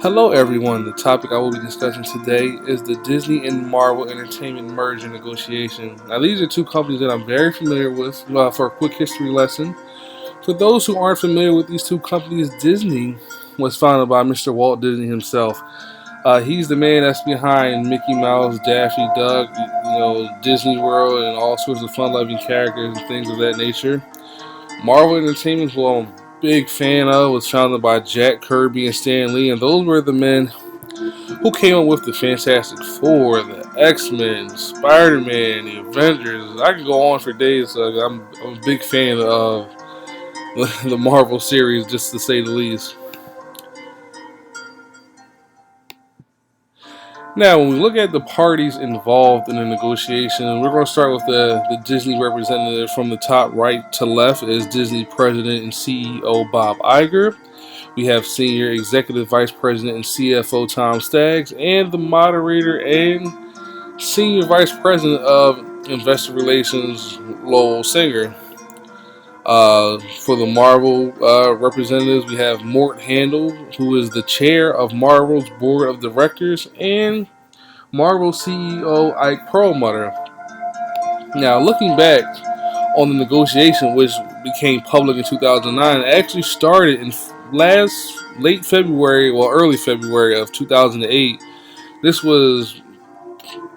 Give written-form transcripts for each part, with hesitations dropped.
Hello, everyone. The topic I will be discussing today is the Disney and Marvel Entertainment merger negotiation. Now, these are two companies that I'm very familiar with. For a quick history lesson, for those who aren't familiar with these two companies, Disney was founded by Mr. Walt Disney himself. He's the man that's behind Mickey Mouse, Daffy Duck, Disney World, and all sorts of fun-loving characters and things of that nature. Marvel Entertainment, who I'm a big fan of, was founded by Jack Kirby and Stan Lee, and those were the men who came up with the Fantastic Four, the X-Men, Spider-Man, the Avengers. I could go on for days. I'm a big fan of the Marvel series, just to say the least. Now, when we look at the parties involved in the negotiation, we're going to start with the Disney representative from the top right to left is Disney President and CEO Bob Iger. We have Senior Executive Vice President and CFO Tom Staggs, and the moderator and Senior Vice President of Investor Relations Lowell Singer. For the Marvel representatives, we have Mort Handel, who is the chair of Marvel's board of directors, and Marvel CEO Ike Perlmutter. Now, looking back on the negotiation, which became public in 2009, it actually started in late February, well, early February of 2008. This was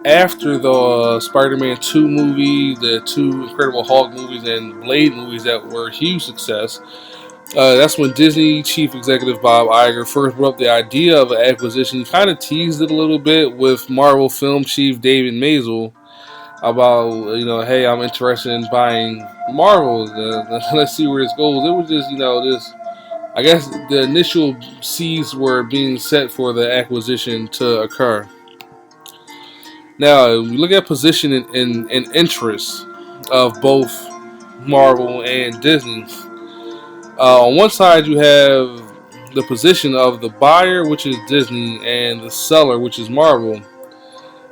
after the Spider-Man 2 movie, the two Incredible Hulk movies, and Blade movies that were a huge success. That's when Disney chief executive Bob Iger first brought up the idea of an acquisition. He kind of teased it a little bit with Marvel film chief David Maisel about, hey, I'm interested in buying Marvel. Let's see where this goes. It was just, this. I guess the initial seeds were being set for the acquisition to occur. Now, we look at position and interest of both Marvel and Disney. On one side, you have the position of the buyer, which is Disney, and the seller, which is Marvel.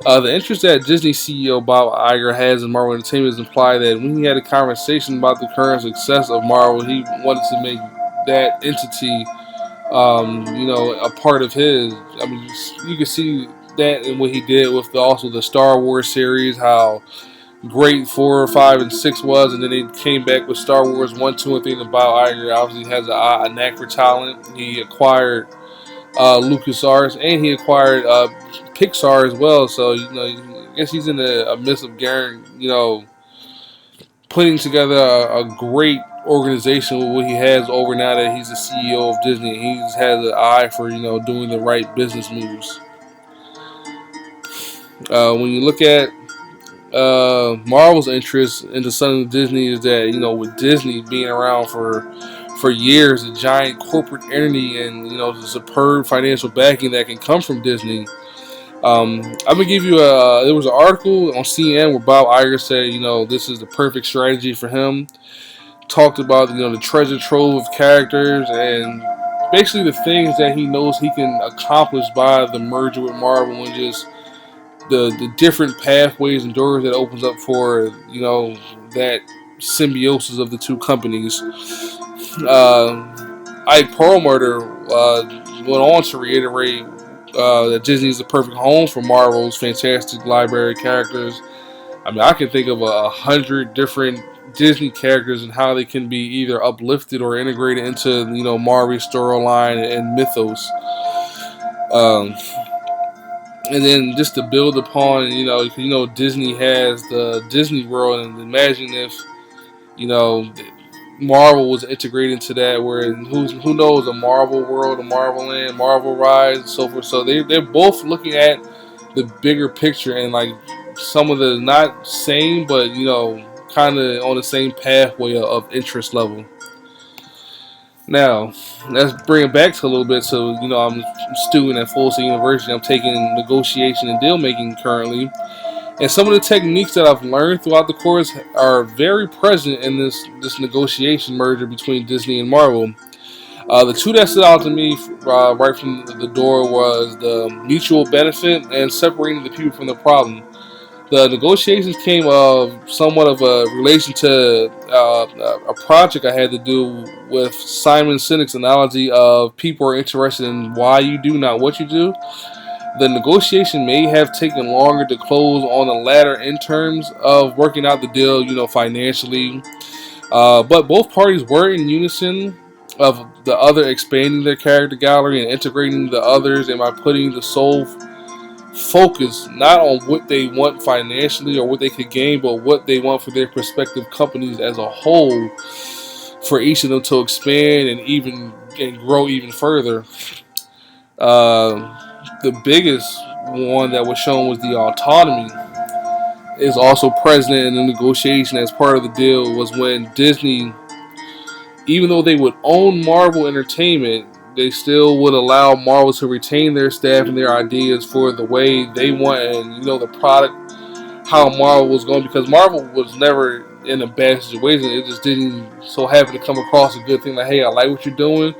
The interest that Disney CEO Bob Iger has in Marvel Entertainment is implied that when he had a conversation about the current success of Marvel, he wanted to make that entity, a part of his. I mean, you can see that in what he did with also the Star Wars series, how great 4, 5, and 6 was, and then they came back with Star Wars 1, 2, and 3. About Iger obviously has a knack for talent. He acquired LucasArts, and he acquired Pixar as well. So I guess he's in a midst of putting together a great organization with what he has over now that he's the CEO of Disney. He just has an eye for doing the right business moves. When you look at Marvel's interest into Sun Disney is that with Disney being around for years, a giant corporate entity, and the superb financial backing that can come from Disney. I'm gonna give you a. There was an article on CNN where Bob Iger said, this is the perfect strategy for him. Talked about the treasure trove of characters and basically the things that he knows he can accomplish by the merger with Marvel, and just the different pathways and doors that opens up for that symbiosis of the two companies. Ike Perlmutter went on to reiterate that Disney is the perfect home for Marvel's fantastic library characters. I mean, I can think of 100 different Disney characters and how they can be either uplifted or integrated into Marvel's storyline and mythos. Um, and then just to build upon, Disney has the Disney World, and imagine if you know Marvel was integrated into that, where who knows, a Marvel World, a Marvel Land, Marvel Rise, and so forth. So they're both looking at the bigger picture, and like some of the not same, but kind of on the same pathway of interest level. Now, let's bring it back to a little bit. So, I'm a student at Full Sail University. I'm taking negotiation and deal making currently. And some of the techniques that I've learned throughout the course are very present in this negotiation merger between Disney and Marvel. The two that stood out to me right from the door was the mutual benefit and separating the people from the problem. The negotiations came of somewhat of a relation to a project I had to do with Simon Sinek's analogy of people are interested in why you do, not what you do. The negotiation may have taken longer to close on the latter in terms of working out the deal, financially. But both parties were in unison of the other expanding their character gallery and integrating the others, and by putting the sole focus not on what they want financially or what they could gain, but what they want for their respective companies as a whole, for each of them to expand and grow even further. The biggest one that was shown was the autonomy is also present in the negotiation as part of the deal. Was when Disney, even though they would own Marvel Entertainment, they still would allow Marvel to retain their staff and their ideas for the way they want, and the product, how Marvel was going, because Marvel was never in a bad situation. It just didn't so happen to come across a good thing, like, hey, I like what you're doing.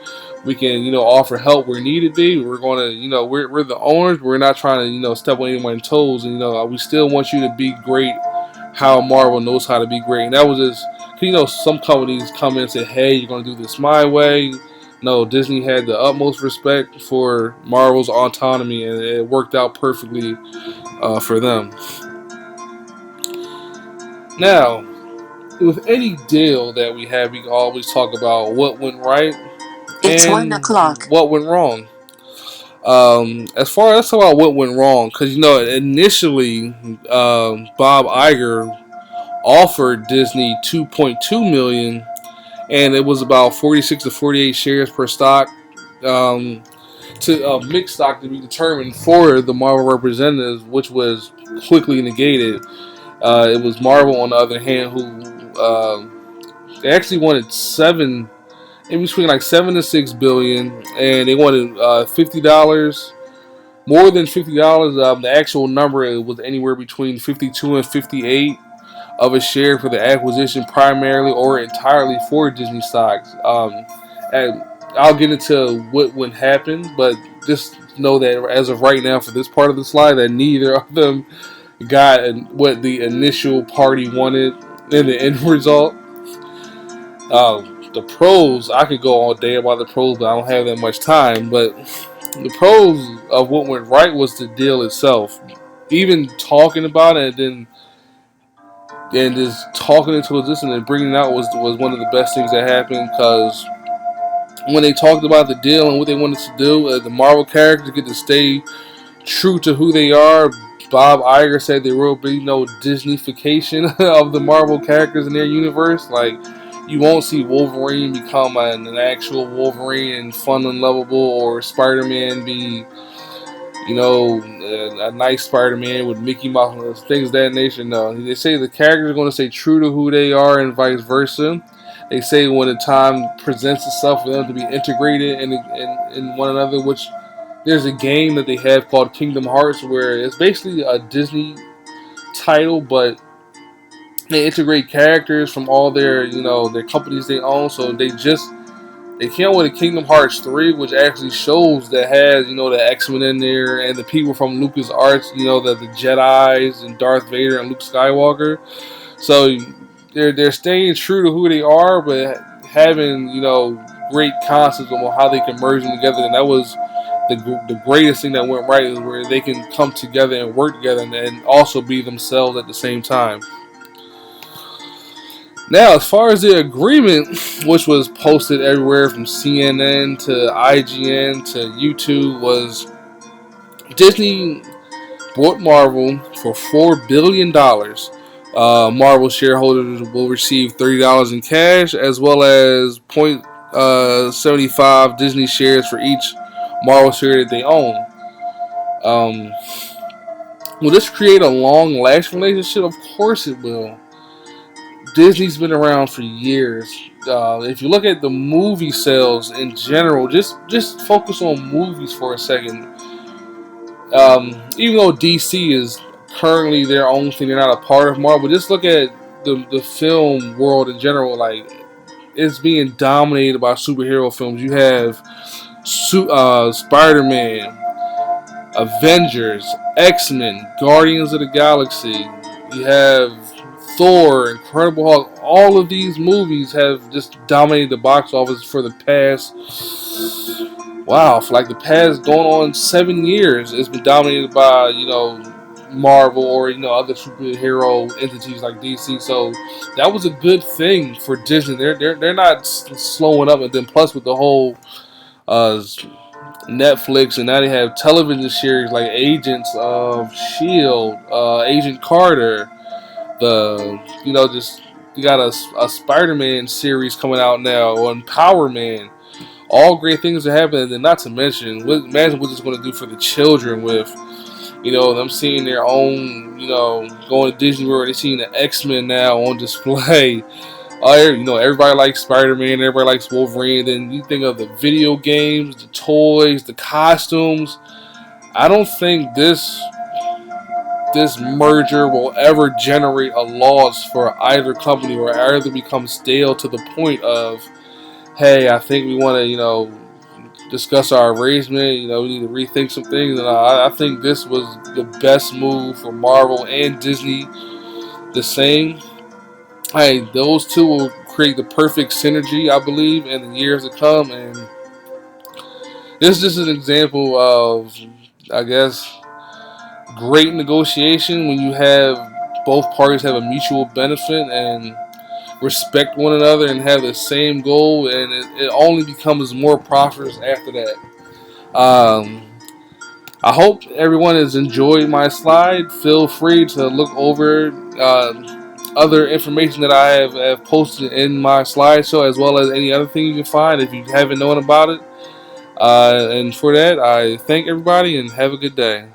We can, offer help where needed be. We're going to, we're the owners. We're not trying to, step on anyone's toes. And, we still want you to be great how Marvel knows how to be great. And that was just, some companies come in and say, hey, you're going to do this my way. No, Disney had the utmost respect for Marvel's autonomy, and it worked out perfectly for them. Now, with any deal that we have, we can always talk about what went right It's and 1 o'clock. what went wrong. As far as about what went wrong, because initially Bob Iger offered Disney 2.2 million, and it was about 46 to 48 shares per stock. To mixed stock to be determined for the Marvel representatives, which was quickly negated. It was Marvel, on the other hand, who they actually wanted in between like 7 to 6 billion, and they wanted $50, more than $50. The actual number was anywhere between 52 and 58 of a share for the acquisition, primarily or entirely for Disney stocks. And I'll get into what would happen, but just know that as of right now, for this part of the slide, that neither of them got what the initial party wanted in the end result. The pros, I could go all day about the pros, but I don't have that much time. But the pros of what went right was the deal itself. Even talking about it, and just talking into existence and bringing it out was one of the best things that happened, because when they talked about the deal and what they wanted to do, the Marvel characters get to stay true to who they are. Bob Iger said there will be no Disneyfication of the Marvel characters in their universe. Like, you won't see Wolverine become an actual Wolverine and fun and lovable, or Spider-Man be, a nice Spider-Man with Mickey Mouse and things of that nature. No, they say the characters are going to stay true to who they are and vice versa. They say when the time presents itself for them to be integrated in one another, which there's a game that they have called Kingdom Hearts, where it's basically a Disney title, but they integrate characters from all their companies they own. So they came out with a Kingdom Hearts 3, which actually shows that has the X-Men in there and the people from LucasArts, the Jedis and Darth Vader and Luke Skywalker. So they're staying true to who they are, but having great concepts on how they can merge them together, and that was the greatest thing that went right, is where they can come together and work together and also be themselves at the same time. Now, as far as the agreement, which was posted everywhere from CNN to IGN to YouTube, was Disney bought Marvel for $4 billion. Marvel shareholders will receive $30 in cash, as well as 0.75 Disney shares for each Marvel share that they own. Will this create a long-lasting relationship? Of course it will. Disney's been around for years. If you look at the movie sales in general, just focus on movies for a second. Even though DC is currently their own thing, they're not a part of Marvel. Just look at the film world in general. Like, it's being dominated by superhero films. You have Spider-Man, Avengers, X-Men, Guardians of the Galaxy, You have Thor, Incredible Hulk. All of these movies have just dominated the box office for the past, wow, for like the past going on 7 years. It's been dominated by, Marvel or, other superhero entities like DC. So that was a good thing for Disney. They're not slowing up. And then plus with the whole Netflix, and now they have television series like Agents of Shield, Agent Carter. Just you got a Spider-Man series coming out now on Power Man. All great things are happening, and not to mention, imagine what it's going to do for the children with, them seeing their own, going to Disney World. They're seeing the X-Men now on display. Everybody likes Spider-Man, everybody likes Wolverine. Then you think of the video games, the toys, the costumes. I don't think this merger will ever generate a loss for either company or either become stale to the point of, hey, I think we want to, discuss our arrangement. We need to rethink some things. And I think this was the best move for Marvel and Disney. The same. Hey, those two will create the perfect synergy, I believe, in the years to come. And this is just an example of, I guess, great negotiation when you have both parties have a mutual benefit and respect one another and have the same goal, and it only becomes more prosperous after that. I hope everyone has enjoyed my slide. Feel free to look over other information that I have posted in my slideshow, as well as any other thing you can find if you haven't known about it. And for that, I thank everybody and have a good day.